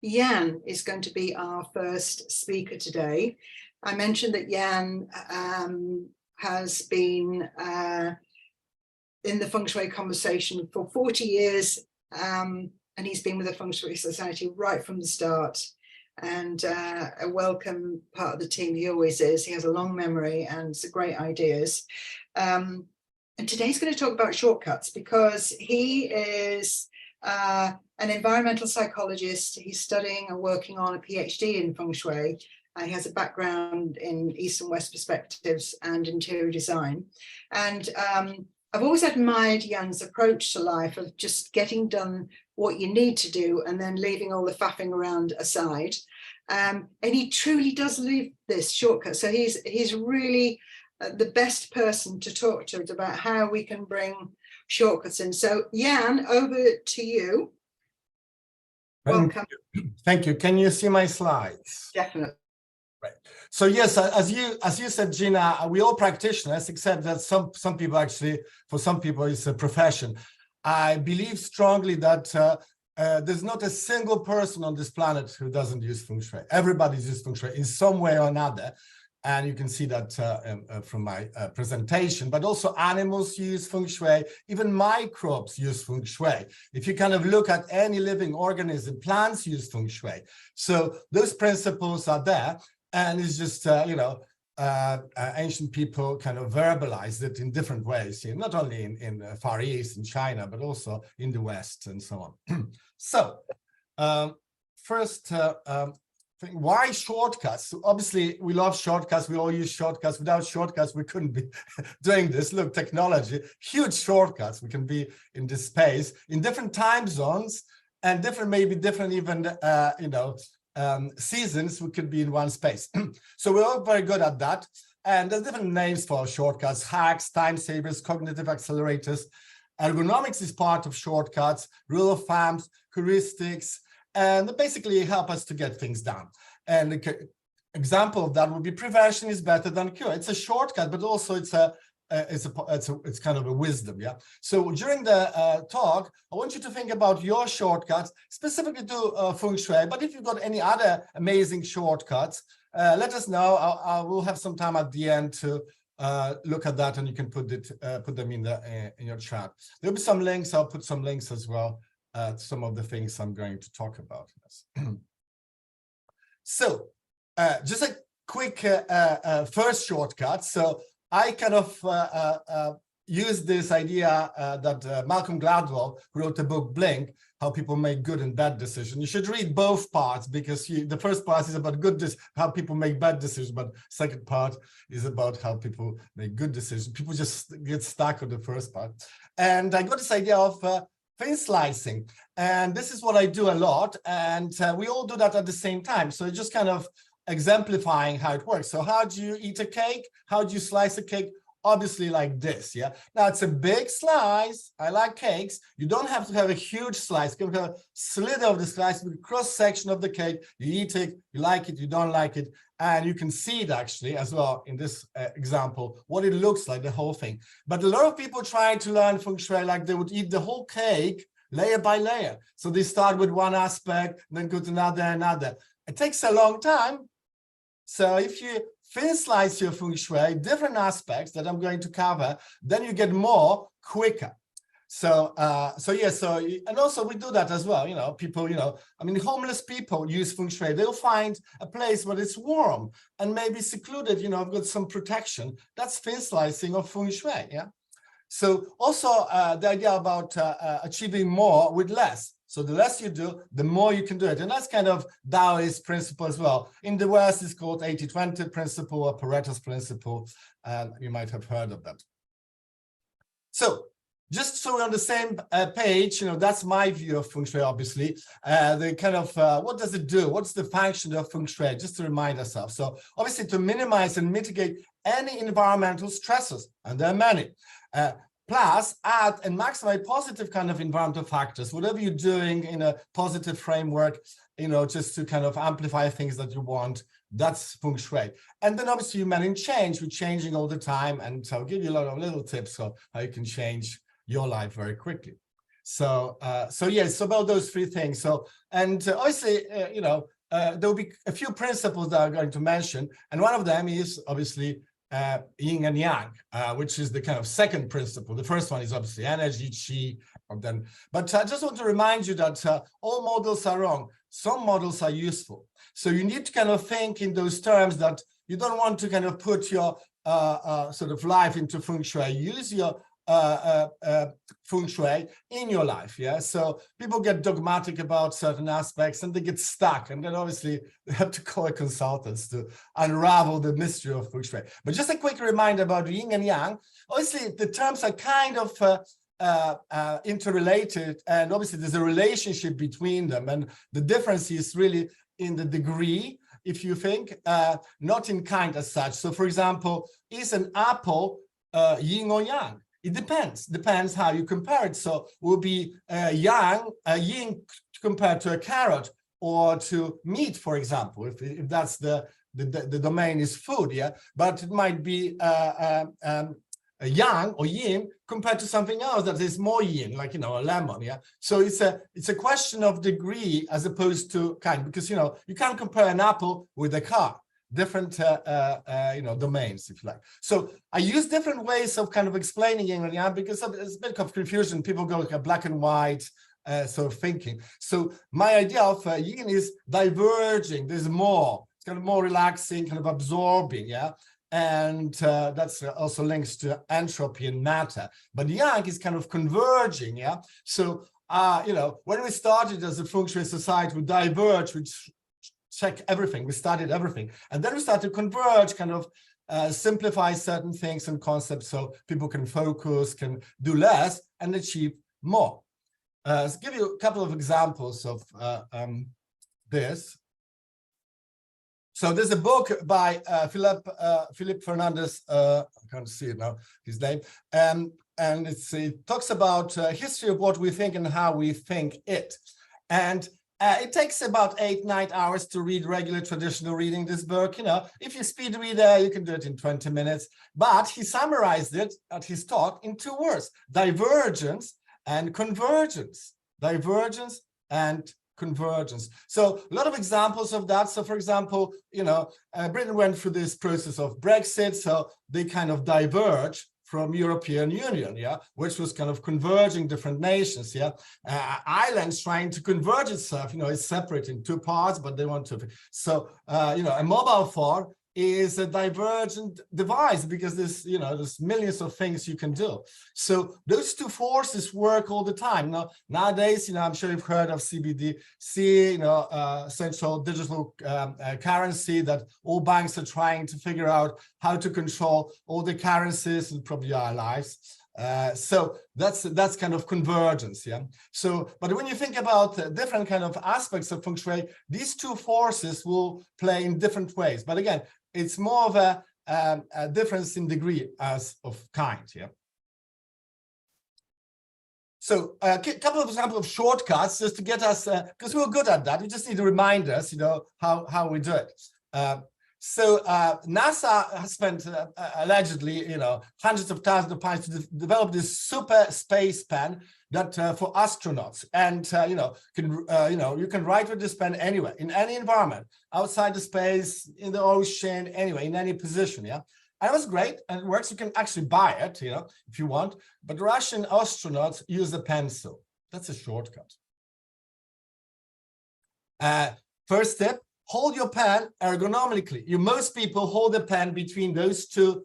Yan is going to be our first speaker today. I mentioned that Yan has been in the Feng Shui conversation for 40 years, and he's been with the Feng Shui Society right from the start, and a welcome part of the team. He always is. He has a long memory and some great ideas. And today he's going to talk about shortcuts, because he is an environmental psychologist. He's studying and working on a PhD in Feng Shui. He has a background in East and West perspectives and interior design. And I've always admired Yan's approach to life of just getting done what you need to do and then leaving all the faffing around aside. And he truly does live this shortcut. So he's really the best person to talk to about how we can bring shortcuts in. So Yan, over to you. Welcome. Thank you. Can you see my slides? Definitely. Right. So yes, as you said, Gina, we're all practitioners, except that some people actually, for some people, it's a profession. I believe strongly that there's not a single person on this planet who doesn't use Feng Shui. Everybody uses Feng Shui in some way or another. And you can see that from my presentation, but also animals use Feng Shui, even microbes use Feng Shui. If you kind of look at any living organism, plants use Feng Shui. So those principles are there, and it's just, ancient people kind of verbalized it in different ways, not only in Far East, in China, but also in the West and so on. So first, why shortcuts? So obviously, we love shortcuts. We all use shortcuts. Without shortcuts, we couldn't be doing this. Look, technology, huge shortcuts. We can be in this space in different time zones and maybe different even, seasons. We could be in one space. So we're all very good at that. And there's different names for shortcuts: hacks, time savers, cognitive accelerators. Ergonomics is part of shortcuts, rule of thumbs, heuristics, and basically help us to get things done. And an example of that would be prevention is better than cure. It's a shortcut, but also it's kind of a wisdom, yeah. So during the talk, I want you to think about your shortcuts specifically to Feng Shui. But if you've got any other amazing shortcuts, let us know. I will have some time at the end to look at that, and you can put them in your chat. There'll be some links. I'll put some links as well. Some of the things I'm going to talk about. So just a quick first shortcut. So I kind of use this idea that Malcolm Gladwell wrote the book Blink, How People Make Good and Bad Decisions. You should read both parts, because the first part is about how people make bad decisions, but second part is about how people make good decisions. People just get stuck on the first part. And I got this idea of thin slicing, and this is what I do a lot, and we all do that at the same time. So just kind of exemplifying how it works. So how do you eat a cake? How do you slice a cake? Obviously like this, yeah? Now it's a big slice. I like cakes. You don't have to have a huge slice. You can have a sliver of the slice, with a cross section of the cake. You eat it, you like it, you don't like it. And you can see it actually as well in this example, what it looks like, the whole thing. But a lot of people try to learn Feng Shui like they would eat the whole cake layer by layer. So they start with one aspect, then go to another. It takes a long time. So if you thin slice your Feng Shui, different aspects that I'm going to cover, then you get more quicker. So, and also we do that as well. People, homeless people use Feng Shui. They'll find a place where it's warm and maybe secluded, I've got some protection. That's thin slicing of Feng Shui, yeah? So also the idea about achieving more with less. So the less you do, the more you can do it. And that's kind of Taoist principle as well. In the West, it's called 80-20 principle or Pareto's principle. And you might have heard of that. So just so we're on the same page, that's my view of Feng Shui, obviously. The kind of, what does it do? What's the function of Feng Shui? Just to remind ourselves. So obviously to minimize and mitigate any environmental stresses, and there are many. Plus, add and maximize positive kind of environmental factors, whatever you're doing in a positive framework, just to kind of amplify things that you want. That's Feng Shui. And then obviously you manage change. We're changing all the time. And so I'll give you a lot of little tips on how you can change your life very quickly. So, yes, about those three things. So, and obviously, there will be a few principles that I'm going to mention, and one of them is obviously yin and yang, which is the kind of second principle. The first one is obviously energy, chi, but I just want to remind you that all models are wrong. Some models are useful. So you need to kind of think in those terms that you don't want to kind of put your sort of life into feng shui. Use your feng shui in your life. Yeah, so people get dogmatic about certain aspects and they get stuck, and then obviously they have to call consultants to unravel the mystery of feng shui. But just a quick reminder about yin and yang. Obviously the terms are kind of interrelated, and obviously there's a relationship between them, and the difference is really in the degree, if you think, not in kind as such. So for example, is an apple yin or yang? It depends how you compare it. So will be yin compared to a carrot or to meat, for example, if that's the domain is food, yeah. But it might be a yang or yin compared to something else that is more yin, like, a lemon, yeah. So it's a question of degree as opposed to kind, because you can't compare an apple with a car. Different domains, if you like. So I use different ways of kind of explaining yin and yang because there's a bit of confusion. People go like a black and white sort of thinking. So my idea of yin is diverging. There's more. It's kind of more relaxing, kind of absorbing, yeah. And that's also links to entropy and matter. But yang is kind of converging, yeah. So when we started as a feng shui society, we diverged, which check everything, we studied everything, and then we started to converge, kind of simplify certain things and concepts so people can focus, can do less and achieve more. Let's give you a couple of examples of this. So there's a book by Philip Fernandez, I can't see it now, his name, and it talks about history of what we think and how we think it. And it takes about 8-9 hours to read regular traditional reading, this book. If you're a speed reader, you can do it in 20 minutes. But he summarized it at his talk in 2 words: divergence and convergence. Divergence and convergence. So a lot of examples of that. So for example, Britain went through this process of Brexit, so they kind of diverge from European Union, yeah, which was kind of converging different nations, yeah. Ireland's trying to converge itself, it's separate in 2 parts, but they want to. So, a mobile phone is a divergent device because there's millions of things you can do. So those 2 forces work all the time. Nowadays, I'm sure you've heard of CBDC, central digital currency, that all banks are trying to figure out how to control all the currencies and probably our lives. So that's kind of convergence, yeah. So, but when you think about different kind of aspects of feng shui, these 2 forces will play in different ways. But again, it's more of a difference in degree as of kind, yeah. So a couple of examples of shortcuts just to get us, because we're good at that. We just need to remind us, how we do it. So NASA has spent allegedly, hundreds of thousands of pounds to develop this super space pen that for astronauts, and you can write with this pen anywhere, in any environment, outside the space, in the ocean, anyway, in any position, yeah. And it was great, and it works. You can actually buy it, if you want. But Russian astronauts use a pencil. That's a shortcut. First step: hold your pen ergonomically. Most people hold the pen between those 2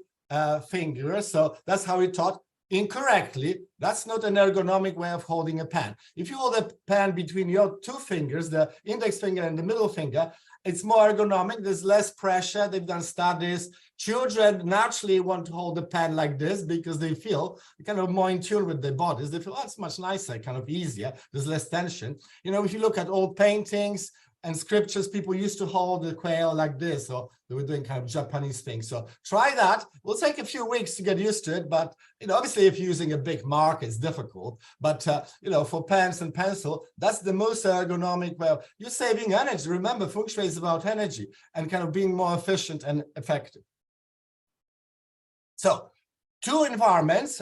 fingers. So that's how we taught incorrectly. That's not an ergonomic way of holding a pen. If you hold a pen between your 2 fingers, the index finger and the middle finger, it's more ergonomic. There's less pressure. They've done studies. Children naturally want to hold the pen like this because they feel kind of more in tune with their bodies. They feel, it's much nicer, kind of easier. There's less tension. If you look at old paintings and scriptures, people used to hold the quail like this, or they were doing kind of Japanese things. So try that. We'll take a few weeks to get used to it, but obviously if you're using a big marker, it's difficult. But for pens and pencil, that's the most ergonomic way. You're saving energy. Remember, feng shui is about energy and kind of being more efficient and effective. So 2 environments.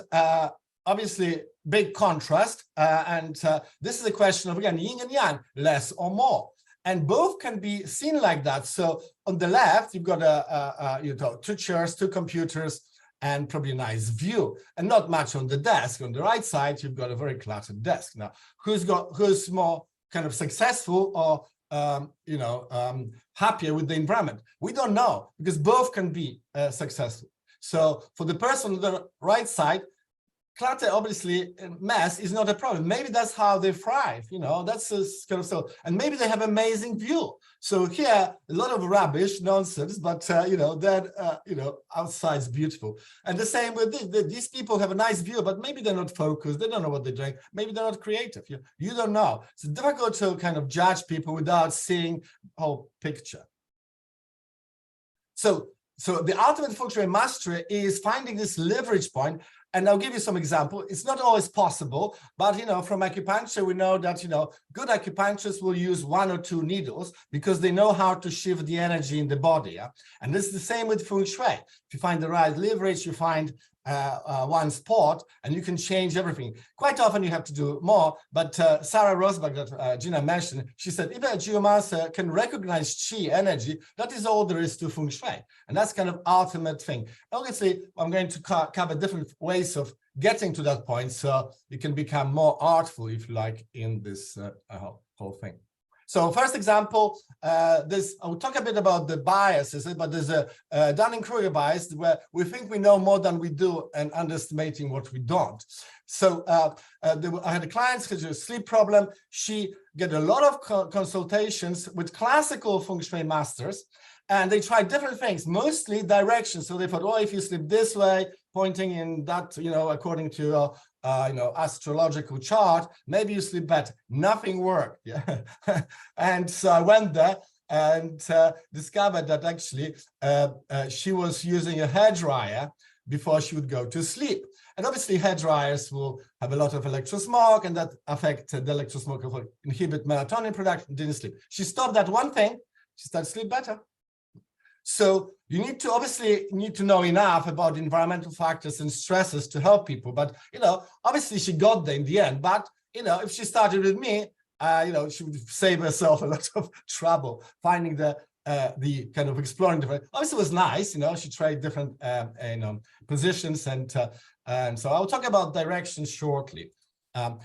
Obviously, big contrast, and this is a question of, again, yin and yang, less or more. And both can be seen like that. So on the left, you've got two chairs, two computers, and probably a nice view, and not much on the desk. On the right side, you've got a very cluttered desk. Now, who's more kind of successful or happier with the environment? We don't know, because both can be successful. So for the person on the right side, clutter, obviously, mess is not a problem. Maybe that's how they thrive, that's kind of so. And maybe they have amazing view. So here, a lot of rubbish, nonsense, but, that, outside's beautiful. And the same with these people have a nice view, but maybe they're not focused. They don't know what they're doing. Maybe they're not creative. You don't know. It's difficult to kind of judge people without seeing the whole picture. So the ultimate feng shui mastery is finding this leverage point. And I'll give you some example. It's not always possible, but from acupuncture, we know that good acupuncturists will use 1 or 2 needles because they know how to shift the energy in the body. Yeah? And this is the same with feng shui. If you find the right leverage, you find one spot, and you can change everything. Quite often you have to do more, but Sarah Rosbach, that Gina mentioned, she said, if a geomancer can recognize chi energy, that is all there is to feng shui. And that's kind of ultimate thing. Obviously, I'm going to cover different ways of getting to that point, so you can become more artful, if you like, in this whole thing. So first example, I'll talk a bit about the biases, but there's a Dunning-Kruger bias where we think we know more than we do and underestimating what we don't. So I had a client who had a sleep problem. She got a lot of consultations with classical feng shui masters, and they tried different things, mostly directions. So they thought, oh, if you sleep this way, pointing in that, according to astrological chart, maybe you sleep better. Nothing worked. Yeah. And so I went there and discovered that actually she was using a hairdryer before she would go to sleep. And obviously hairdryers will have a lot of electrosmog, and that affects the electrosmog will inhibit melatonin production, didn't sleep. She stopped that one thing, she started to sleep better. So you need to know enough about environmental factors and stresses to help people. But, obviously she got there in the end. But, if she started with me, she would save herself a lot of trouble finding the kind of exploring different. Obviously, it was nice, she tried different, positions. And so I'll talk about directions shortly.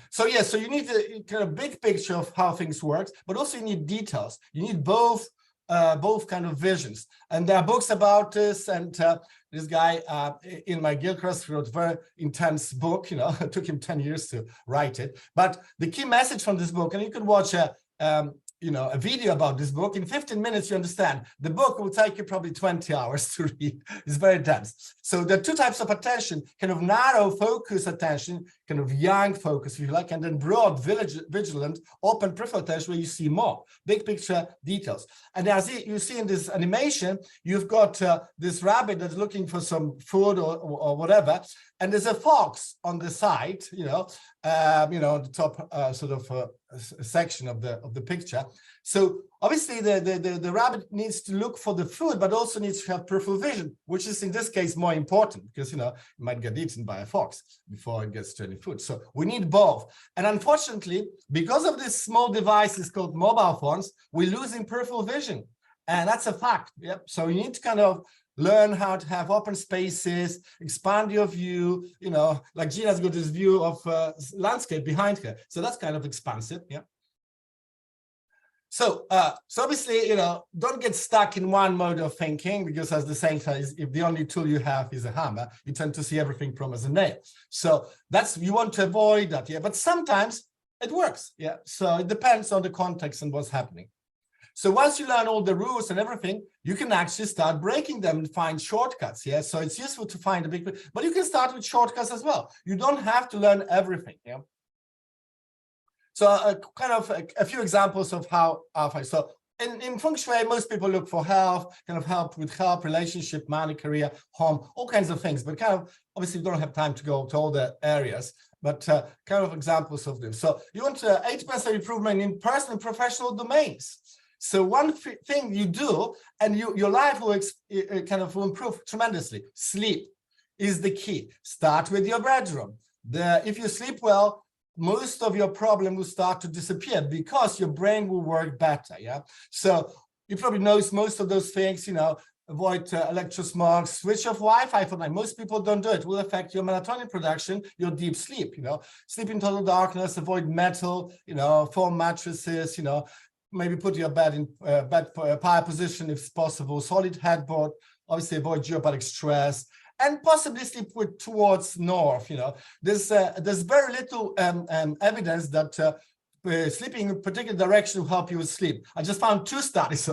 So you need a kind of big picture of how things work, but also you need details. You need both kind of visions, and there are books about this. And this guy in my Gilchrist wrote a very intense book. It took him 10 years to write it. But the key message from this book, and you can watch a video about this book. In 15 minutes, you understand. The book will take you probably 20 hours to read. It's very dense. So there are 2 types of attention, kind of narrow focus attention, kind of yang focus, if you like, and then broad, vigilant, open peripheral attention, where you see more, big picture details. And as you see in this animation, you've got this rabbit that's looking for some food or whatever, and there's a fox on the side, the top section of the picture. So obviously the rabbit needs to look for the food, but also needs to have peripheral vision, which is in this case more important because it might get eaten by a fox before it gets to any food. So we need both. And unfortunately, because of this small devices called mobile phones, we're losing peripheral vision, and that's a fact. Yep. So you need to kind of learn how to have open spaces, expand your view, like Gina's got this view of landscape behind her. So that's kind of expansive, yeah. So obviously, don't get stuck in one mode of thinking, because as the saying says, if the only tool you have is a hammer, you tend to see everything from as a nail. So you want to avoid that, yeah. But sometimes it works, yeah. So it depends on the context and what's happening. So once you learn all the rules and everything, you can actually start breaking them and find shortcuts. Yeah, so it's useful to find a big, but you can start with shortcuts as well. You don't have to learn everything. Yeah. So kind of a few examples of how so in feng shui, most people look for health, kind of help with health, relationship, money, career, home, all kinds of things. But kind of obviously, we don't have time to go to all the areas. But kind of examples of them. So you want 80% improvement in personal and professional domains. So one thing you do, and your life will kind of improve tremendously. Sleep is the key. Start with your bedroom. if you sleep well, most of your problem will start to disappear because your brain will work better. Yeah. So you probably notice most of those things, avoid electrosmog, switch off Wi-Fi for night. Most people don't do it. It will affect your melatonin production, your deep sleep, sleep in total darkness, avoid metal, foam mattresses, maybe put your bed in pie position if possible, solid headboard, obviously avoid geopathic stress, and possibly sleep towards north. There's very little evidence that sleeping in a particular direction will help you with sleep. I just found 2 studies.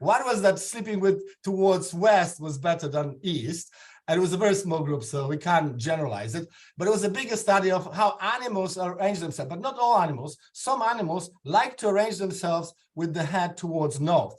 One was that sleeping towards west was better than east, and it was a very small group, so we can't generalize it. But it was a bigger study of how animals arrange themselves, but not all animals. Some animals like to arrange themselves with the head towards north,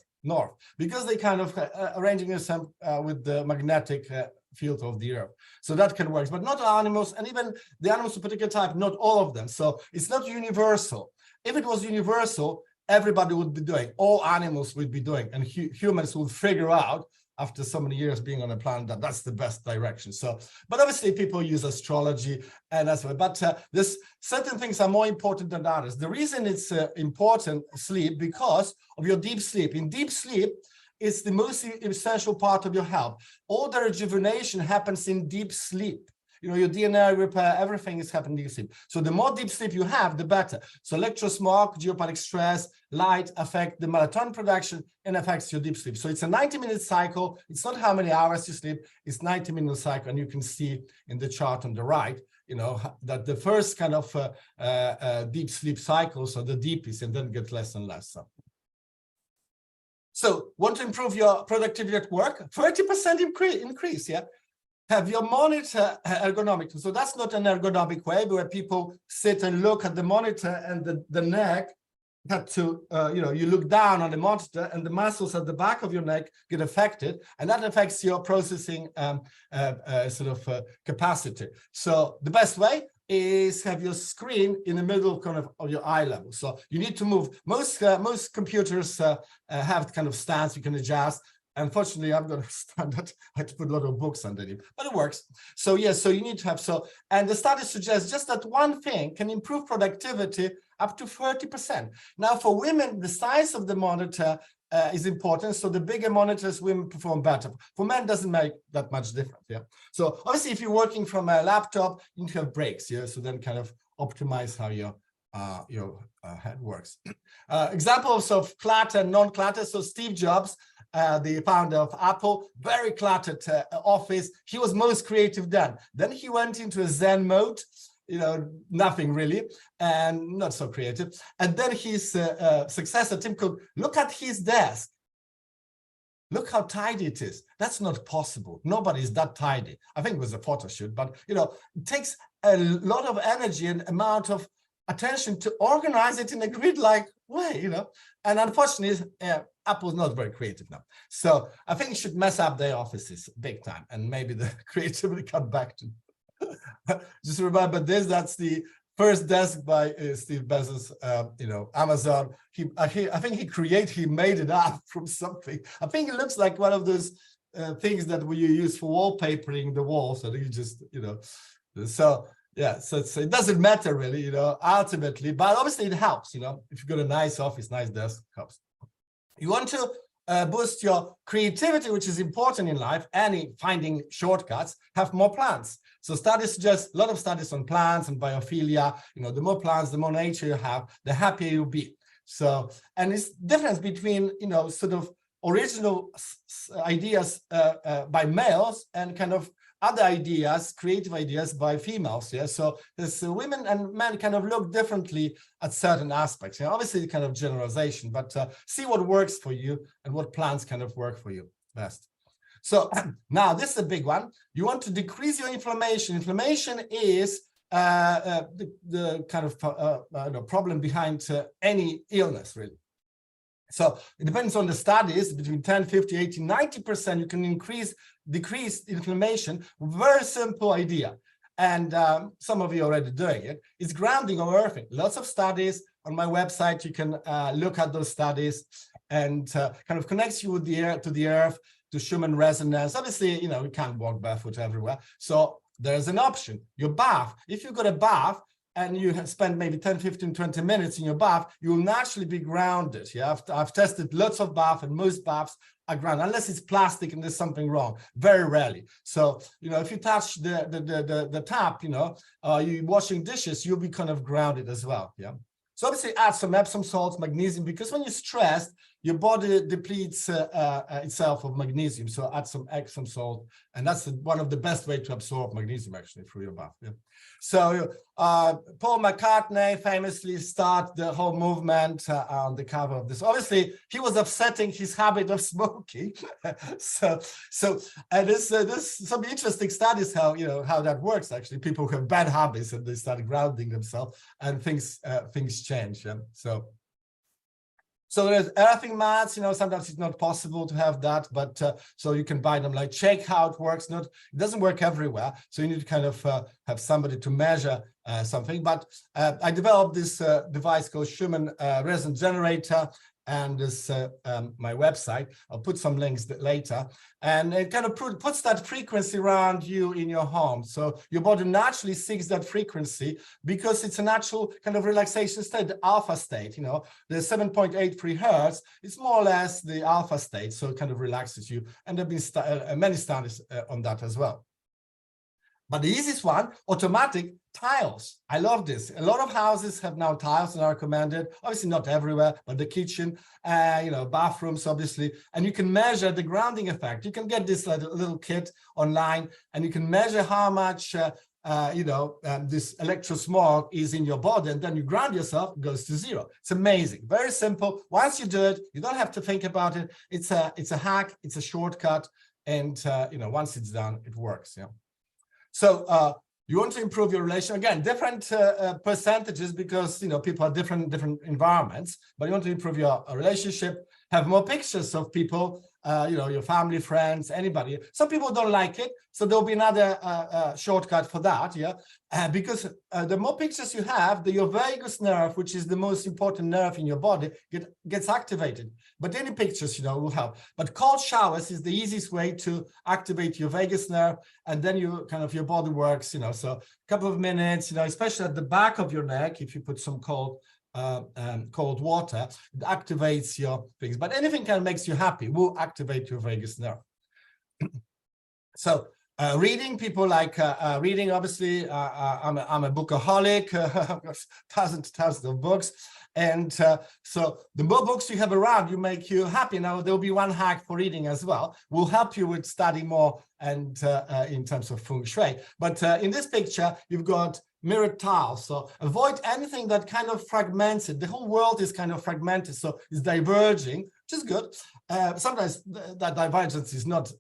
because they kind of arranging themselves with the magnetic field of the earth. So that can work, but not all animals, and even the animals of a particular type, not all of them. So it's not universal. If it was universal, everybody would be doing, all animals would be doing, and humans would figure out after so many years being on a planet that that's the best direction. So, but obviously people use astrology and that's why, but there's certain things are more important than others. The reason it's important, sleep, because of your deep sleep. In deep sleep, it's the most essential part of your health. All the rejuvenation happens in deep sleep. Your DNA repair, everything is happening in deep sleep. So the more deep sleep you have, the better. So electrosmog, geopathic stress, light affect the melatonin production and affects your deep sleep. So it's a 90-minute cycle. It's not how many hours you sleep, it's 90-minute cycle. And you can see in the chart on the right, that the first kind of deep sleep cycles are the deepest and then get less and less. So want to improve your productivity at work? 30% increase, yeah? Have your monitor ergonomic. So that's not an ergonomic way where people sit and look at the monitor and the neck had to, you look down on the monitor and the muscles at the back of your neck get affected, and that affects your processing capacity. So the best way is have your screen in the middle kind of your eye level. So you need to move. Most computers have kind of stance you can adjust. Unfortunately, I'm going to stand that. I had to put a lot of books underneath, but it works. So yes, so you need to have and the study suggests just that one thing can improve productivity up to 30%. Now, for women, the size of the monitor is important. So the bigger monitors, women perform better. For men, it doesn't make that much difference. Yeah. So obviously, if you're working from a laptop, you need to have breaks. Yeah. So then kind of optimize how your head works. Examples of clutter and non-clutter. So Steve Jobs, the founder of Apple, very cluttered office. He was most creative then. Then he went into a Zen mode, nothing really, and not so creative. And then his successor, Tim Cook, look at his desk. Look how tidy it is. That's not possible. Nobody is that tidy. I think it was a photo shoot, but it takes a lot of energy and amount of attention to organize it in a grid-like way, And unfortunately, Apple's not very creative now. So I think it should mess up their offices big time, and maybe the creativity come back to. Just remember this, that's the first desk by Steve Bezos, Amazon. I think he made it up from something. I think it looks like one of those things that we use for wallpapering the walls. So you just, so yeah, so it doesn't matter really, ultimately, but obviously it helps, if you've got a nice office, nice desk, it helps. You want to boost your creativity, which is important in life, and finding shortcuts, have more plants. So studies suggest, a lot of studies on plants and biophilia, the more plants, the more nature you have, the happier you'll be. So, and it's difference between, sort of original ideas by males and kind of other ideas, creative ideas by females. Yeah, so there's women and men kind of look differently at certain aspects. Obviously, kind of generalization, but see what works for you and what plans kind of work for you best. So now this is a big one. You want to decrease your inflammation. Inflammation is the kind of problem behind any illness, really. So it depends on the studies, between 10, 50, 80, 90%, you can decrease inflammation. Very simple idea. And some of you are already doing it. It's grounding or earthing. Lots of studies on my website. You can look at those studies and kind of connects you with the earth, to Schumann resonance. Obviously, we can't walk barefoot everywhere. So there's an option. Your bath, if you've got a bath and you have spent maybe 10, 15, 20 minutes in your bath, you will naturally be grounded. Yeah, I've tested lots of baths, and most baths are grounded, unless it's plastic and there's something wrong, very rarely. So, you know, if you touch the tap, you know, you're washing dishes, you'll be kind of grounded as well. Yeah. So obviously add some Epsom salts, magnesium, because when you're stressed, your body depletes itself of magnesium. So add some Epsom salt, and that's one of the best way to absorb magnesium actually through your bath. Yeah. So Paul McCartney famously started the whole movement on the cover of this. Obviously, he was upsetting his habit of smoking. so and there's some interesting studies how that works actually. People who have bad habits and they start grounding themselves, and things change. Yeah? So there's earthing mats, you know, sometimes it's not possible to have that, but so you can buy them, like check how it works. It doesn't work everywhere. So you need to kind of have somebody to measure something. But I developed this device called Schumann resonance generator, and this my website. I'll put some links later, and it kind of puts that frequency around you in your home. So your body naturally seeks that frequency because it's a natural kind of relaxation state, the alpha state. You know, the 7.83 hertz. It's more or less the alpha state, so it kind of relaxes you. And there've been many studies on that as well. But the easiest one, automatic tiles. I love this. A lot of houses have now tiles and are recommended. Obviously not everywhere, but the kitchen, you know, bathrooms, obviously. And you can measure the grounding effect. You can get this little kit online, and you can measure how much, this electrosmog is in your body, and then you ground yourself, it goes to zero. It's amazing. Very simple. Once you do it, you don't have to think about it. It's a hack. It's a shortcut. And, once it's done, it works. Yeah. So you want to improve your relation, again, different percentages, because people are different environments, but you want to improve your relationship, have more pictures of people, your family, friends, anybody. Some people don't like it, so there'll be another shortcut for that. Yeah, because the more pictures you have, your vagus nerve, which is the most important nerve in your body, gets activated. But any pictures, will help. But cold showers is the easiest way to activate your vagus nerve, and then your body works. So a couple of minutes, especially at the back of your neck, if you put some cold water, it activates your things. But anything kind of makes you happy will activate your vagus nerve. So reading, people like reading. Obviously, I'm a bookaholic. I've got thousands of books. And so the more books you have around, you make you happy. Now, there'll be one hack for reading as well. Will help you with studying more and in terms of Feng Shui. But in this picture, you've got mirrored tiles. So avoid anything that kind of fragments it. The whole world is kind of fragmented, so it's diverging, which is good. Sometimes that divergence is not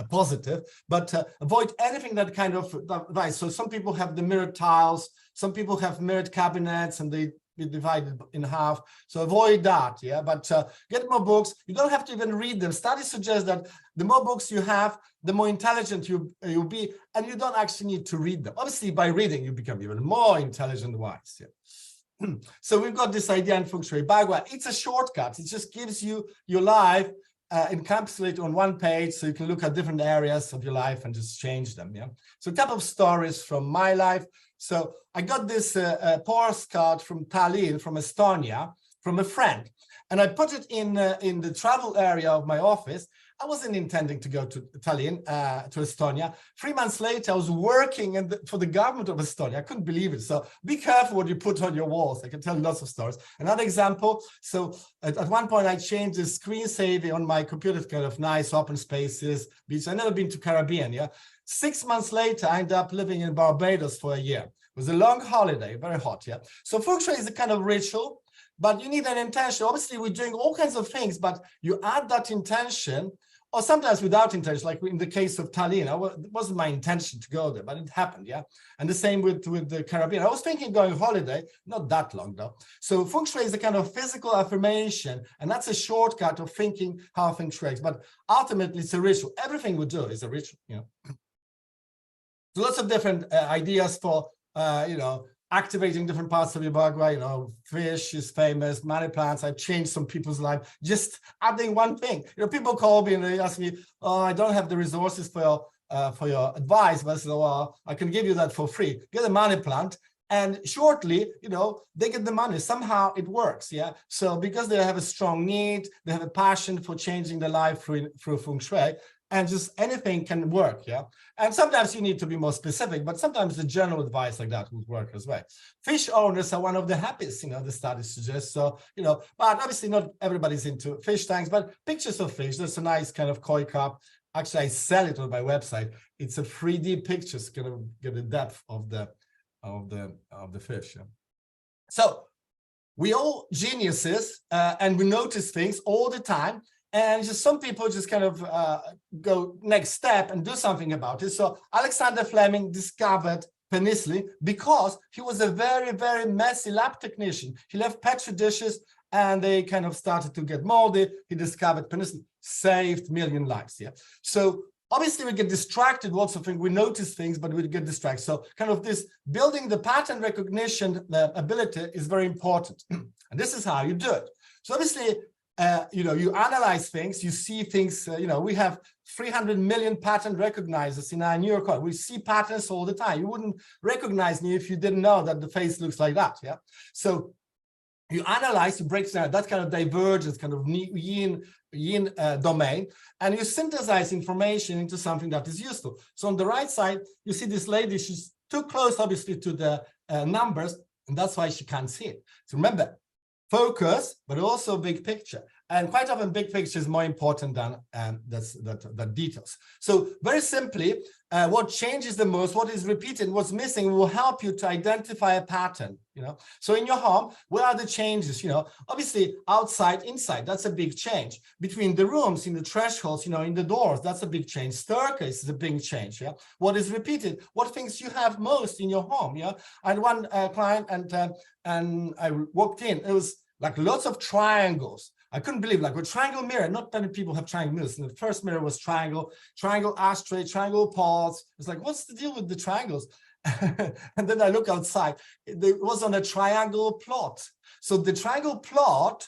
positive, but avoid anything that kind of divides. So some people have the mirrored tiles, some people have mirrored cabinets, and they be divided in half. So avoid that, yeah. But get more books. You don't have to even read them. Studies suggest that the more books you have, the more intelligent you'll be, and you don't actually need to read them. Obviously, by reading, you become even more intelligent and wise. Yeah. So we've got this idea in Feng Shui. Bagua, it's a shortcut. It just gives you your life encapsulated on one page, so you can look at different areas of your life and just change them. Yeah. So a couple of stories from my life. So I got this postcard from Tallinn, from Estonia, from a friend, and I put it in the travel area of my office. I wasn't intending to go to Tallinn, to Estonia. 3 months later, I was working for the government of Estonia. I couldn't believe it. So be careful what you put on your walls. I can tell lots of stories. Another example. So at one point, I changed the screensaver on my computer, kind of nice open spaces, beach. I've never been to Caribbean. Yeah. 6 months later, I ended up living in Barbados for a year. It was a long holiday, very hot. Yeah. So Feng Shui is a kind of ritual, but you need an intention. Obviously, we're doing all kinds of things, but you add that intention, or sometimes without intention, like in the case of Tallinn. It wasn't my intention to go there, but it happened, yeah? And the same with the Caribbean. I was thinking going holiday, not that long though. So Feng Shui is a kind of physical affirmation, and that's a shortcut of thinking how Feng Shui is. But ultimately, it's a ritual. Everything we do is a ritual, So lots of different ideas for, activating different parts of your bagua. Fish is famous, money plants. I've changed some people's life just adding one thing. People call me and they ask me, oh, I don't have the resources for for your advice, but I said, well, I can give you that for free. Get a money plant. And shortly, they get the money. Somehow it works, yeah? So because they have a strong need, they have a passion for changing their life through Feng Shui, and just anything can work, yeah? And sometimes you need to be more specific, but sometimes the general advice like that would work as well. Fish owners are one of the happiest, the studies suggest. So, but obviously not everybody's into fish tanks, but pictures of fish. There's a nice kind of koi cup. Actually, I sell it on my website. It's a 3D picture, it's gonna get the depth of the fish. Yeah. So we all geniuses, and we notice things all the time, and just some people just kind of go next step and do something about it. So Alexander Fleming discovered penicillin because he was a very, very messy lab technician. He left petri dishes and they kind of started to get moldy. He discovered penicillin, saved million lives. Yeah. So obviously, we get distracted, lots of things, we notice things, but we get distracted. So kind of this building the pattern recognition ability is very important. And this is how you do it. So obviously, you analyze things, you see things, we have 300 million pattern recognizers in our neural. We see patterns all the time. You wouldn't recognize me if you didn't know that the face looks like that, yeah? So you analyze, you break down that kind of divergence, kind of yin domain, and you synthesize information into something that is useful. So on the right side, you see this lady, she's too close, obviously, to the numbers, and that's why she can't see it. So remember, focus, but also big picture. And quite often, big picture is more important than the details. So very simply, what changes the most, what is repeated, what's missing will help you to identify a pattern. So in your home, where are the changes? Obviously outside, inside, that's a big change. Between the rooms, in the thresholds, in the doors, that's a big change. Staircase is a big change. Yeah. What is repeated? What things you have most in your home? Yeah. And one client, and I walked in, it was like lots of triangles. I couldn't believe, like, a triangle mirror. Not many people have triangle mirrors. And the first mirror was triangle ashtray, triangle pots. It's like, what's the deal with the triangles? And then I look outside. It was on a triangle plot. So the triangle plot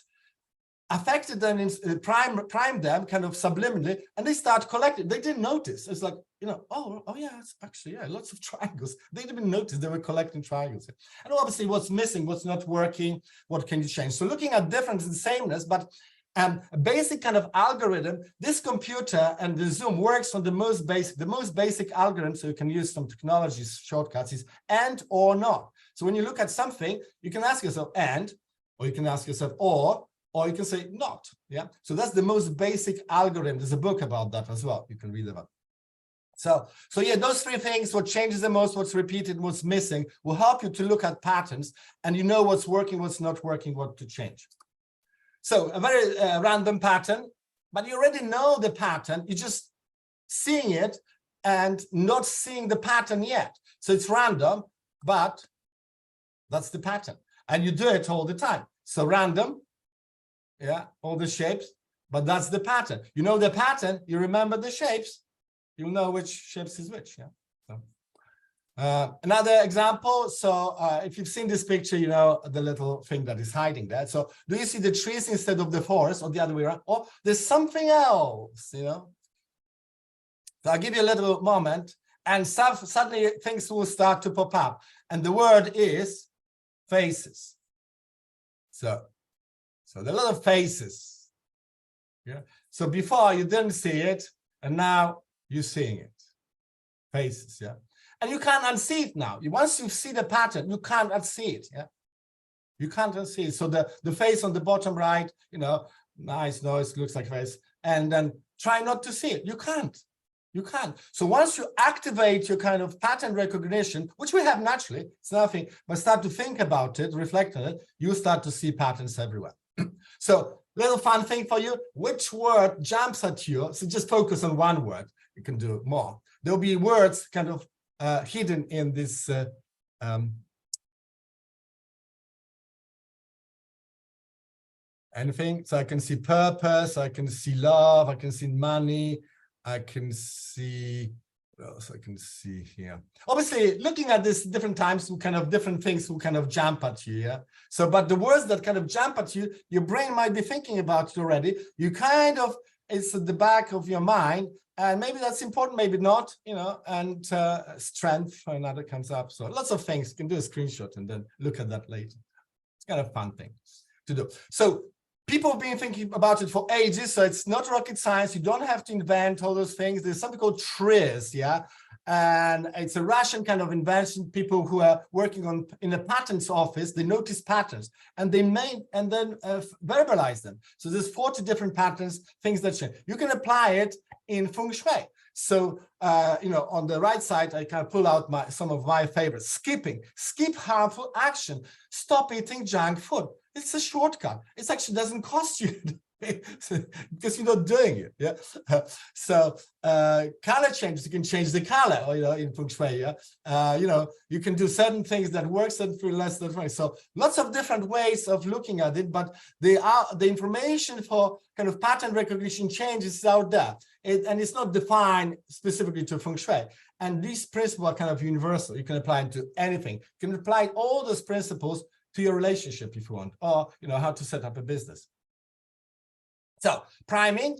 affected them, primed them kind of subliminally, and they start collecting. They didn't notice. It's like, oh yeah, it's actually, yeah, lots of triangles. They didn't notice they were collecting triangles. And obviously what's missing, what's not working, what can you change? So looking at difference and sameness, but a basic kind of algorithm, this computer and the Zoom works on the most basic algorithm, so you can use some technologies, shortcuts, is and or not. So when you look at something, you can ask yourself and, or you can ask yourself or you can say not. Yeah. So that's the most basic algorithm. There's a book about that as well. You can read about. So yeah, those three things, what changes the most, what's repeated, what's missing, will help you to look at patterns, and you know what's working, what's not working, what to change. So a very random pattern, but you already know the pattern. You're just seeing it and not seeing the pattern yet. So it's random, but that's the pattern. And you do it all the time. So random, yeah, all the shapes, but that's the pattern. You know the pattern, you remember the shapes, you'll know which shapes is which. Yeah. So, another example. So if you've seen this picture, you know the little thing that is hiding there. So do you see the trees instead of the forest, or the other way around? Or there's something else, So I'll give you a little moment, and suddenly things will start to pop up. And the word is faces. So there are a lot of faces. Yeah. So before you didn't see it, and now you're seeing it. Faces, yeah. And you can't unsee it now. Once you see the pattern, you can't unsee it. Yeah. You can't unsee it. So the face on the bottom right, nice noise, looks like face. And then try not to see it. You can't. You can't. So once you activate your kind of pattern recognition, which we have naturally, it's nothing, but start to think about it, reflect on it, you start to see patterns everywhere. So little fun thing for you, which word jumps at you? So just focus on one word. You can do more. There'll be words kind of hidden in this anything. So I can see purpose, I can see love, I can see money, I can see, what else I can see here? Obviously, looking at this different times, kind of different things will kind of jump at you, yeah? So, but the words that kind of jump at you, your brain might be thinking about it already. You kind of, it's at the back of your mind, And maybe that's important, maybe not, and strength, another comes up. So lots of things. You can do a screenshot and then look at that later. It's kind of a fun thing to do. So people have been thinking about it for ages, so it's not rocket science. You don't have to invent all those things. There's something called TRIZ, yeah? And it's a Russian kind of invention. People who are working in a patents office, they notice patterns and they then verbalize them. So there's 40 different patterns, things that change. You can apply it in Feng Shui. So, on the right side, I can pull out some of my favorites. Skip harmful action, stop eating junk food. It's a shortcut. It actually doesn't cost you because you're not doing it. Yeah. Color changes. You can change the color, in Feng Shui. Yeah. You can do certain things that work, certain feel less that way. So lots of different ways of looking at it, but the information for kind of pattern recognition changes out there. And it's not defined specifically to Feng Shui. And these principles are kind of universal. You can apply it to anything. You can apply all those principles to your relationship if you want, or how to set up a business. So priming.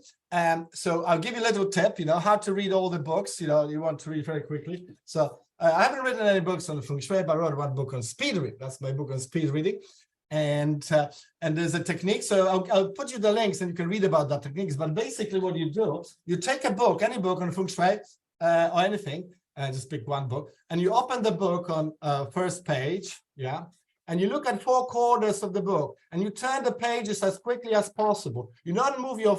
So I'll give you a little tip, how to read all the books, you want to read very quickly. So I haven't written any books on Feng Shui, but I wrote one book on speed reading. That's my book on speed reading. And there's a technique. So I'll put you the links and you can read about that techniques. But basically what you do, you take a book, any book on Feng Shui or anything, just pick one book, and you open the book on first page, yeah? And you look at 4 corners of the book and you turn the pages as quickly as possible. You don't move your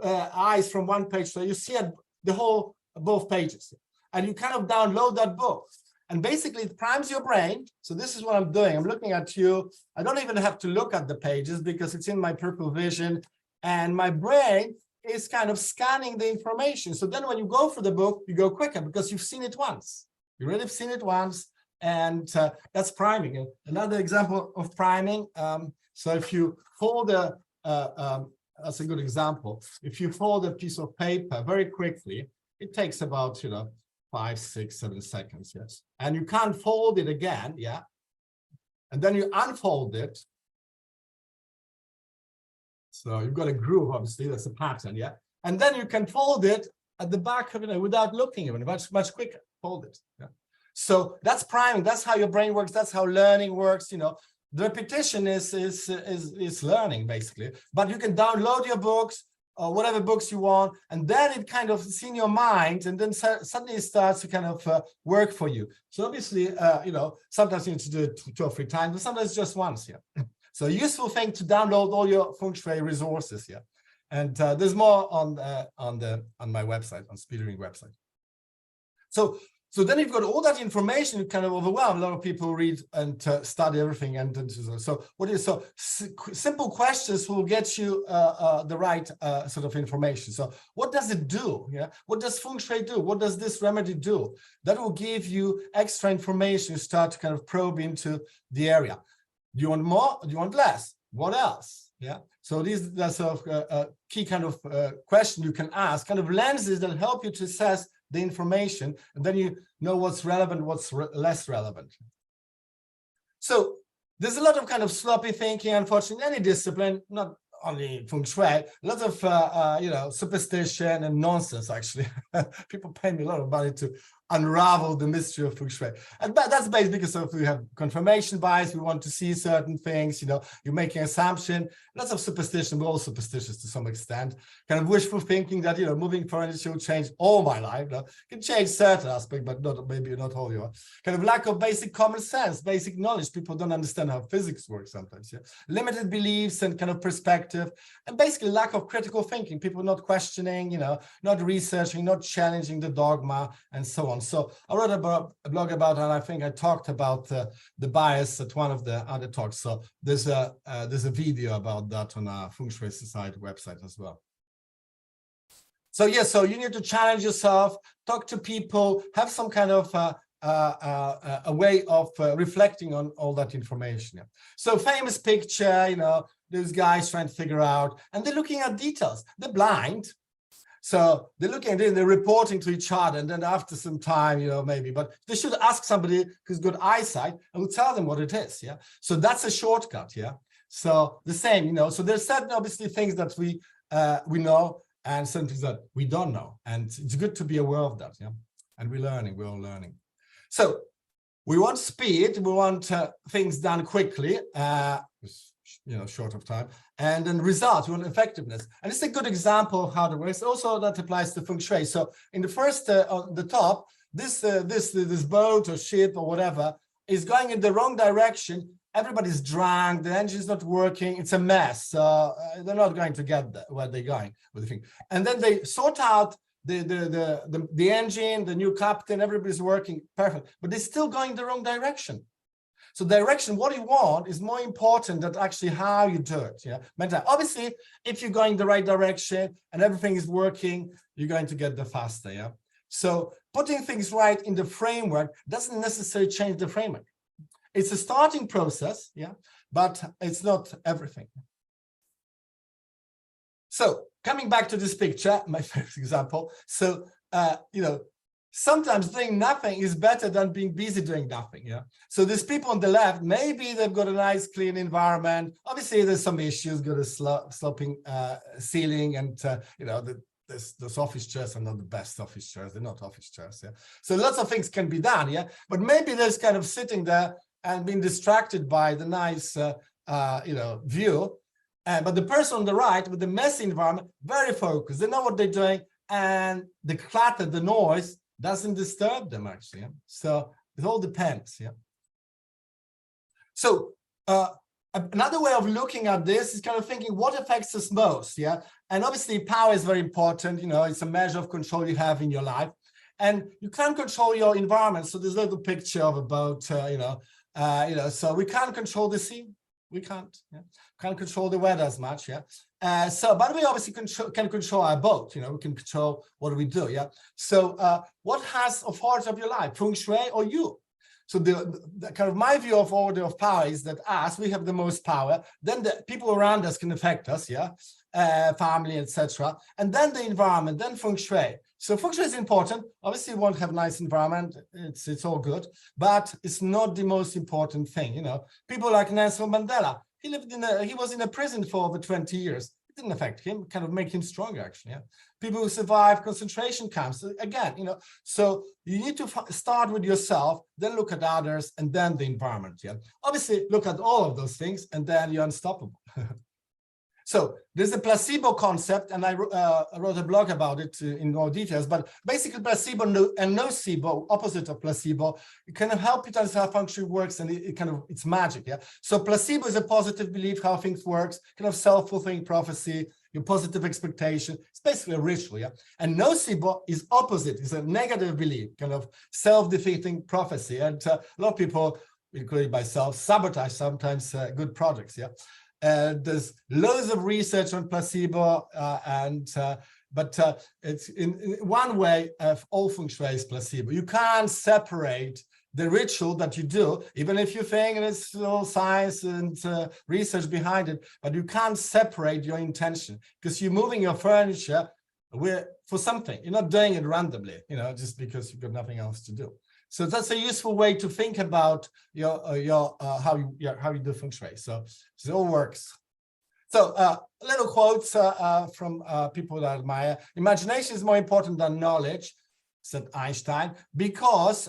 eyes from one page, so you see both pages. And you kind of download that book. And basically it primes your brain. So this is what I'm doing. I'm looking at you. I don't even have to look at the pages because it's in my peripheral vision. And my brain is kind of scanning the information. So then when you go for the book, you go quicker because you've seen it once. You already have seen it once. And that's priming. Another example of priming. So if you fold that's a good example. If you fold a piece of paper very quickly, it takes about 5, 6, 7 seconds. Yes, and you can't fold it again. Yeah, and then you unfold it. So you've got a groove. Obviously, that's a pattern. Yeah, and then you can fold it at the back of it without looking even much quicker. Fold it. Yeah. So that's priming. That's how your brain works. That's how learning works. The repetition is learning basically. But you can download your books or whatever books you want, and then it kind of is in your mind, and then suddenly it starts to kind of work for you. So obviously, sometimes you need to do it 2 or 3 times, but sometimes just once. Yeah. So a useful thing to download all your Feng Shui resources. Yeah. And there's more on my website, on Speed Reading website. So then you've got all that information, you kind of overwhelm. A lot of people read and study everything. So simple questions will get you the right sort of information. So what does it do? Yeah. What does Feng Shui do? What does this remedy do? That will give you extra information. You start to kind of probe into the area. Do you want more? Or do you want less? What else? Yeah. So these are sort of key kind of question you can ask, kind of lenses that help you to assess the information, and then you know what's relevant, what's less relevant. So there's a lot of kind of sloppy thinking, unfortunately, in any discipline, not only Feng Shui, lots of superstition and nonsense. Actually, people pay me a lot of money to unravel the mystery of Feng Shui, and that's basically because we have confirmation bias. We want to see certain things. You're making assumption. Lots of superstition. We're all superstitious to some extent. Kind of wishful thinking that moving furniture will change all my life. Can change certain aspects, but maybe not all your. Kind of lack of basic common sense, basic knowledge. People don't understand how physics works sometimes. Yeah? Limited beliefs and kind of perspective, and basically lack of critical thinking. People not questioning, not researching, not challenging the dogma, and so on. So I wrote a blog about, and I think I talked about the bias at one of the other talks. So there's a video about that on our Feng Shui Society website as well. So so you need to challenge yourself, talk to people, have some kind of a way of reflecting on all that information. So famous picture, those guys trying to figure out, and they're looking at details. They're blind. So they're looking at it and they're reporting to each other, and then after some time, maybe, but they should ask somebody who's good eyesight and will tell them what it is. Yeah. So that's a shortcut. Yeah. So the same, so there's certain obviously things that we know, and some things that we don't know. And it's good to be aware of that. Yeah. And we're all learning. So we want speed, we want things done quickly, short of time, and then results, we want effectiveness. And it's a good example of how it works. Also, that applies to Feng Shui. So in the first, on the top, this boat or ship or whatever is going in the wrong direction. Everybody's drunk, the engine's not working, it's a mess. They're not going to get where they're going with the thing. And then they sort out the engine, the new captain, everybody's working perfect, but they're still going the wrong direction. So direction, what you want is more important than actually how you do it. Yeah, obviously, if you're going the right direction and everything is working, you're going to get there faster. Yeah. So putting things right in the framework doesn't necessarily change the framework. It's a starting process, yeah, but it's not everything. So coming back to this picture, my favorite example. So, sometimes doing nothing is better than being busy doing nothing. Yeah. So there's people on the left, maybe they've got a nice clean environment. Obviously, there's some issues, got a sloping ceiling, and those office chairs are not the best office chairs. They're not office chairs. Yeah. So lots of things can be done. Yeah. But maybe there's kind of sitting there and being distracted by the nice, view. But the person on the right with the messy environment, very focused. They know what they're doing, and the clatter, the noise, doesn't disturb them actually. Yeah? So it all depends. Yeah. So another way of looking at this is kind of thinking what affects us most. Yeah. And obviously power is very important. It's a measure of control you have in your life, and you can't control your environment. So there's a little picture of a boat. So we can't control the sea. We can't. Yeah. Can't control the weather as much. Yeah. But we obviously can control our boat. We can control what we do. Yeah. So what has authority of your life, Feng Shui or you? So the kind of my view of order of power is that we have the most power. Then the people around us can affect us. Yeah. Family, etc. And then the environment. Then Feng Shui. So Feng Shui is important. Obviously, you want to have a nice environment. It's all good, but it's not the most important thing. People like Nelson Mandela. He was in a prison for over 20 years. It didn't affect him, kind of make him stronger, actually. Yeah? People who survive concentration camps, again, so you need to start with yourself, then look at others, and then the environment. Yeah, obviously, look at all of those things, and then you're unstoppable. So there's a placebo concept, and I wrote a blog about it in more details, but basically placebo and nocebo, opposite of placebo, it kind of help you to understand how Feng Shui works, and it's magic. Yeah. So placebo is a positive belief how things works, kind of self-fulfilling prophecy, your positive expectation. It's basically a ritual. Yeah. And nocebo is opposite. It's a negative belief, kind of self-defeating prophecy. And a lot of people, including myself, sabotage sometimes good projects. Yeah. There's loads of research on placebo, but it's in one way of all Feng Shui is placebo. You can't separate the ritual that you do, even if you think it's all science and research behind it, but you can't separate your intention because you're moving your furniture for something. You're not doing it randomly, just because you've got nothing else to do. So that's a useful way to think about how you do Feng Shui. So it all works. So little quotes from people that I admire. Imagination is more important than knowledge, said Einstein, because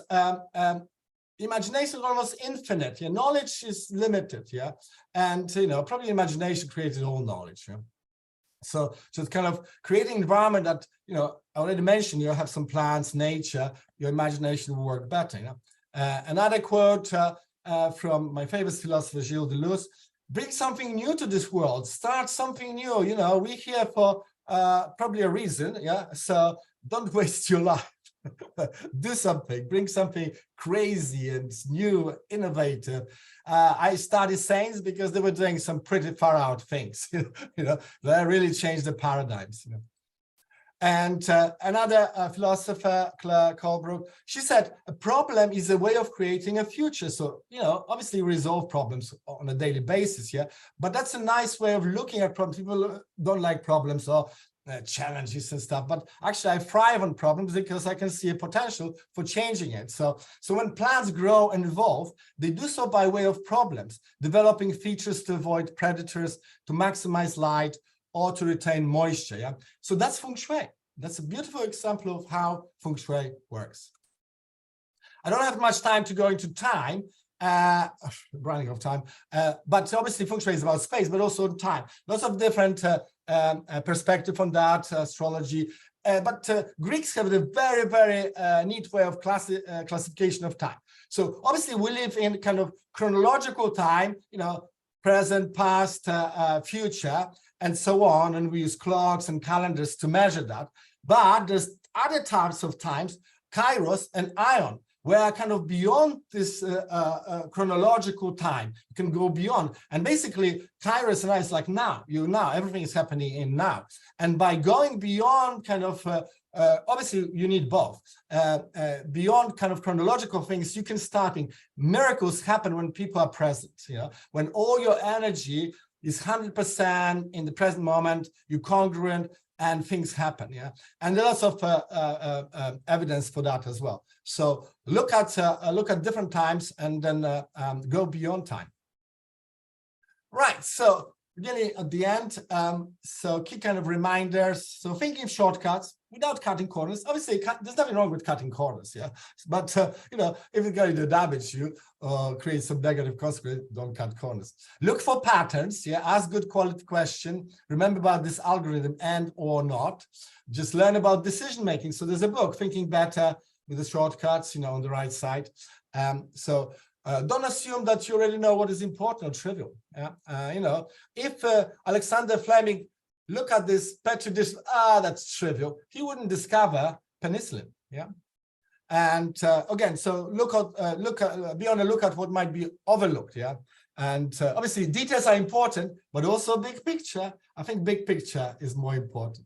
imagination is almost infinite. Yeah, knowledge is limited. Yeah, and probably imagination created all knowledge. Yeah. So just kind of creating an environment that, I already mentioned, you have some plants, nature, your imagination will work better. Another quote from my favorite philosopher, Gilles Deleuze: bring something new to this world, start something new. We're here for probably a reason. Yeah. So don't waste your life. Do something, bring something crazy and new, innovative. I studied saints because they were doing some pretty far out things, that really changed the paradigms. And another philosopher, Claire Colebrook, she said, a problem is a way of creating a future. So, obviously resolve problems on a daily basis, yeah, but that's a nice way of looking at problems. People don't like problems or challenges and stuff, but actually I thrive on problems because I can see a potential for changing it. So when plants grow and evolve, they do so by way of problems, developing features to avoid predators, to maximize light, or to retain moisture. Yeah, so that's Feng Shui. That's a beautiful example of how Feng Shui works. I don't have much time to go into time, running out of time, but obviously Feng Shui is about space, but also time. Lots of different perspective on that, astrology. But Greeks have a very, very neat way of classification of time. So obviously we live in kind of chronological time, present, past, future, and so on. And we use clocks and calendars to measure that. But there's other types of times, kairos and ion, where kind of beyond this chronological time, you can go beyond. And basically, kairos and ion is like now, everything is happening in now. And by going beyond kind of, obviously you need both, beyond kind of chronological things, you can start in, miracles happen when people are present, when all your energy is 100% in the present moment, you're congruent, and things happen, and there's lots of evidence for that as well. So look at different times and then go beyond time. Right. So really at the end, so key kind of reminders. So thinking of shortcuts without cutting corners. Obviously, there's nothing wrong with cutting corners, But if it's going to damage you or create some negative consequences, don't cut corners. Look for patterns, Ask good quality question. Remember about this algorithm, and or not. Just learn about decision making. So there's a book, Thinking Better, with the shortcuts, on the right side. Don't assume that you already know what is important or trivial. If Alexander Fleming look at this petri dish, that's trivial, he wouldn't discover penicillin. And again, so be on the lookout what might be overlooked. And obviously details are important, but also big picture. I think big picture is more important.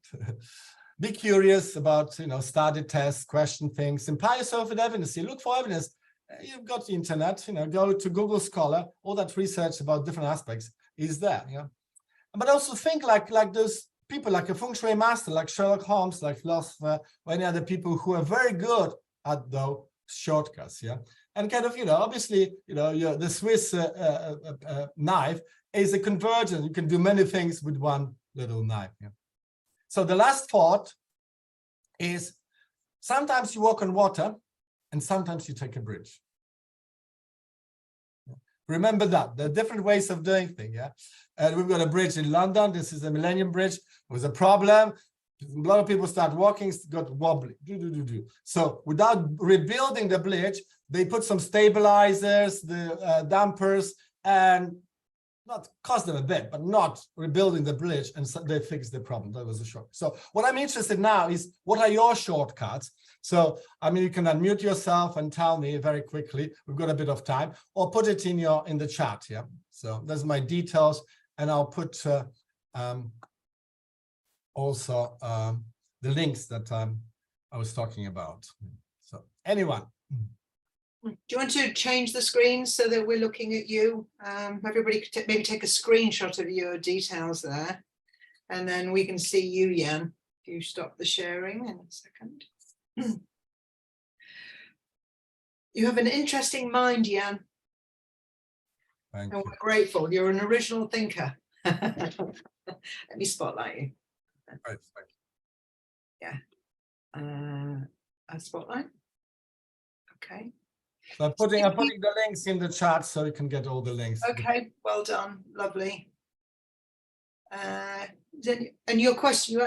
Be curious about study tests, question things, empower yourself with evidence. You look for evidence. You've got the internet, go to Google Scholar, all that research about different aspects is there, But also think like those people, like a Feng Shui master, like Sherlock Holmes, like philosopher, or any other people who are very good at those shortcuts, And kind of, obviously, the Swiss knife is a convergence. You can do many things with one little knife, So the last thought is sometimes you walk on water, and sometimes you take a bridge. Remember that. There are different ways of doing things, And we've got a bridge in London. This is the Millennium Bridge. There was a problem. A lot of people start walking, got wobbly. So without rebuilding the bridge, they put some stabilizers, the dampers, and not cost them a bit, but not rebuilding the bridge, and so they fixed the problem. That was a shock. So what I'm interested now is, what are your shortcuts? So, you can unmute yourself and tell me very quickly. We've got a bit of time, or put it in the chat. So there's my details, and I'll put also the links that I was talking about. So anyone? Do you want to change the screen so that we're looking at you? Everybody could maybe take a screenshot of your details there, and then we can see you, Jan. If you stop the sharing in a second. You have an interesting mind, Jan. Thank and you. we're grateful. You're an original thinker. Let me spotlight you. Right, thank you. Yeah. A spotlight. Okay. So I'm putting the links in the chat so you can get all the links. Okay, well done, lovely. And your question,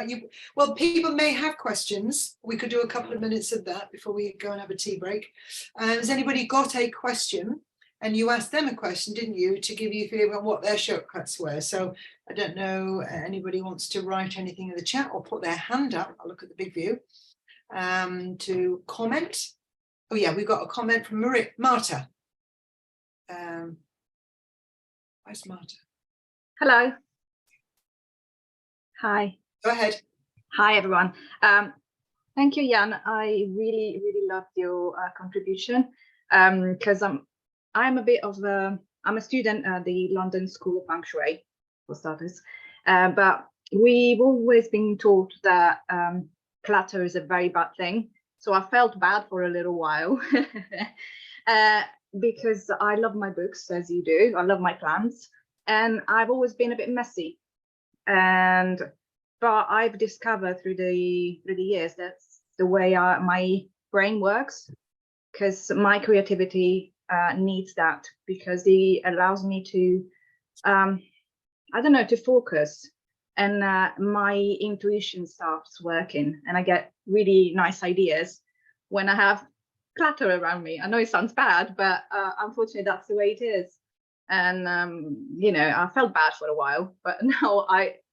well, people may have questions. We could do a couple of minutes of that before we go and have a tea break. Has anybody got a question? And you asked them a question, didn't you, to give you a feel about what their shortcuts were. So I don't know, anybody wants to write anything in the chat or put their hand up. I'll look at the big view to comment. Oh yeah, we've got a comment from Marta. Where's Marta? Hello. Hi. Go ahead. Hi, everyone. Thank you, Jan. I really, really loved your contribution because I'm a bit of I'm a student at the London School of Feng Shui, for starters, but we've always been taught that clutter is a very bad thing. So I felt bad for a little while because I love my books, as you do. I love my plants, and I've always been a bit messy. But I've discovered through the years that's the way my brain works, because my creativity needs that, because it allows me to I don't know, to focus, and my intuition starts working, and I get really nice ideas when I have clutter around me. I know it sounds bad, but unfortunately that's the way it is. And you know, I felt bad for a while, but now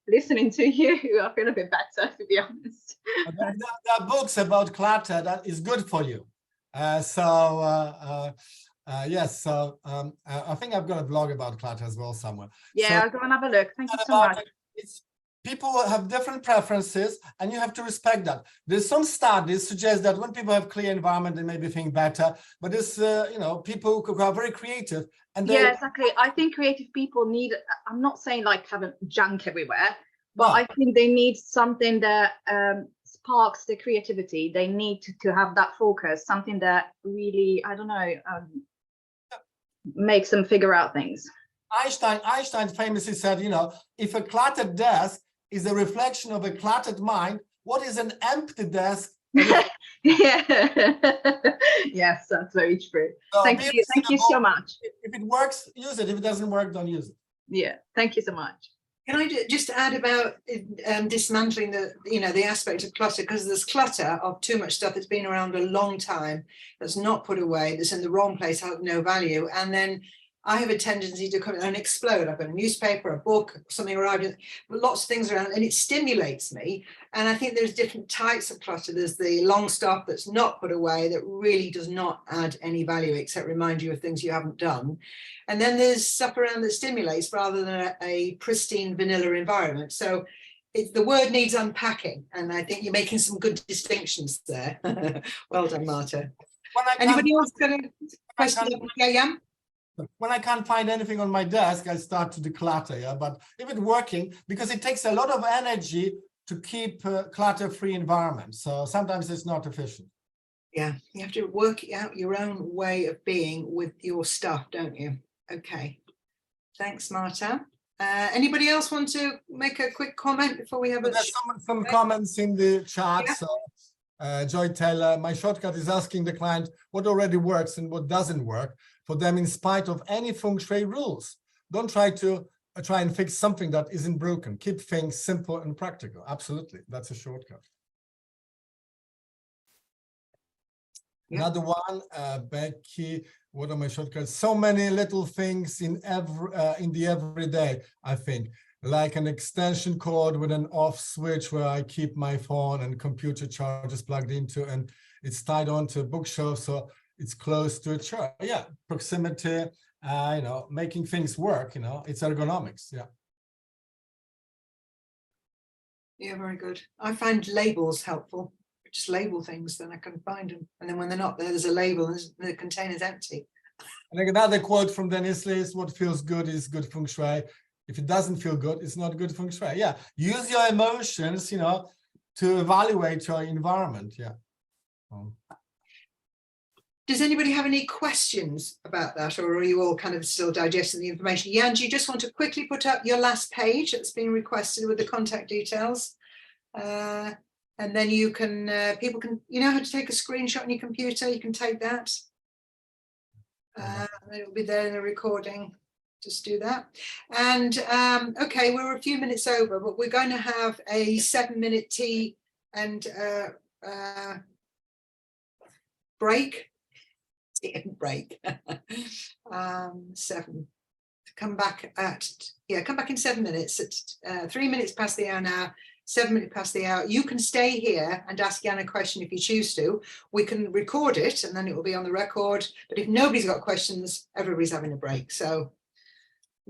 listening to you, I feel a bit better, to be honest. There are books about clutter that is good for you. Yes, so I think I've got a blog about clutter as well somewhere. Yeah, so, I'll go and have a look. Thank you so much. People have different preferences, and you have to respect that. There's some studies suggest that when people have clear environment, they maybe think better. But there's, you know, people who are very creative, and yeah, exactly. I think creative people need. I'm not saying like having junk everywhere, but I think they need something that sparks the creativity. They need to have that focus, something that really, I don't know, makes them figure out things. Einstein famously said, you know, if a cluttered desk is a reflection of a cluttered mind, what is an empty desk? Yeah. Yes, that's very true. So thank you so much. If it works, use it. If it doesn't work, don't use it. Yeah, thank you so much. Can I just add about dismantling the aspect of clutter, because there's clutter of too much stuff that's been around a long time, that's not put away, that's in the wrong place, has no value, and then I have a tendency to come and explode. I've got a newspaper, a book, something arrived, lots of things around, and it stimulates me. And I think there's different types of clutter. There's the long stuff that's not put away, that really does not add any value except remind you of things you haven't done. And then there's stuff around that stimulates rather than a pristine vanilla environment. So the word needs unpacking, and I think you're making some good distinctions there. Well done, Marta. Anybody else got a question? Yeah. When I can't find anything on my desk, I start to declutter. Yeah, but if it's working, because it takes a lot of energy to keep clutter-free environment, so sometimes it's not efficient. Yeah, you have to work out your own way of being with your stuff, don't you? Okay, thanks, Marta. Anybody else want to make a quick comment before we have some comments in the chat? Yeah. So Joy Taylor, my shortcut is asking the client what already works and what doesn't work for them in spite of any feng shui rules. Don't try and fix something that isn't broken. Keep things simple and practical. Absolutely, that's a shortcut. Yeah. Another one, Becky, what are my shortcuts? So many little things in the everyday, I think, like an extension cord with an off switch where I keep my phone and computer chargers plugged into, and it's tied onto a bookshelf, so it's close to a chair. Yeah, proximity, you know, making things work, you know, it's ergonomics. Yeah. Yeah, very good. I find labels helpful. Just label things, then I can find them. And then when they're not there, there's a label and the container's empty. And another quote from Dennis Lee is, what feels good is good feng shui. If it doesn't feel good, it's not good feng shui. Yeah, use your emotions, you know, to evaluate your environment. Yeah. Does anybody have any questions about that, or are you all kind of still digesting the information? Jan, do you just want to quickly put up your last page that's been requested with the contact details? And then you can, people can, you know how to take a screenshot on your computer, you can take that. It'll be there in the recording. Just do that. And okay, we're a few minutes over, but we're going to have a 7-minute tea and break. Break. 7. Come back in 7 minutes. At 3 minutes past the hour now. 7 minutes past the hour. You can stay here and ask Jan a question if you choose to. We can record it and then it will be on the record. But if nobody's got questions, everybody's having a break. So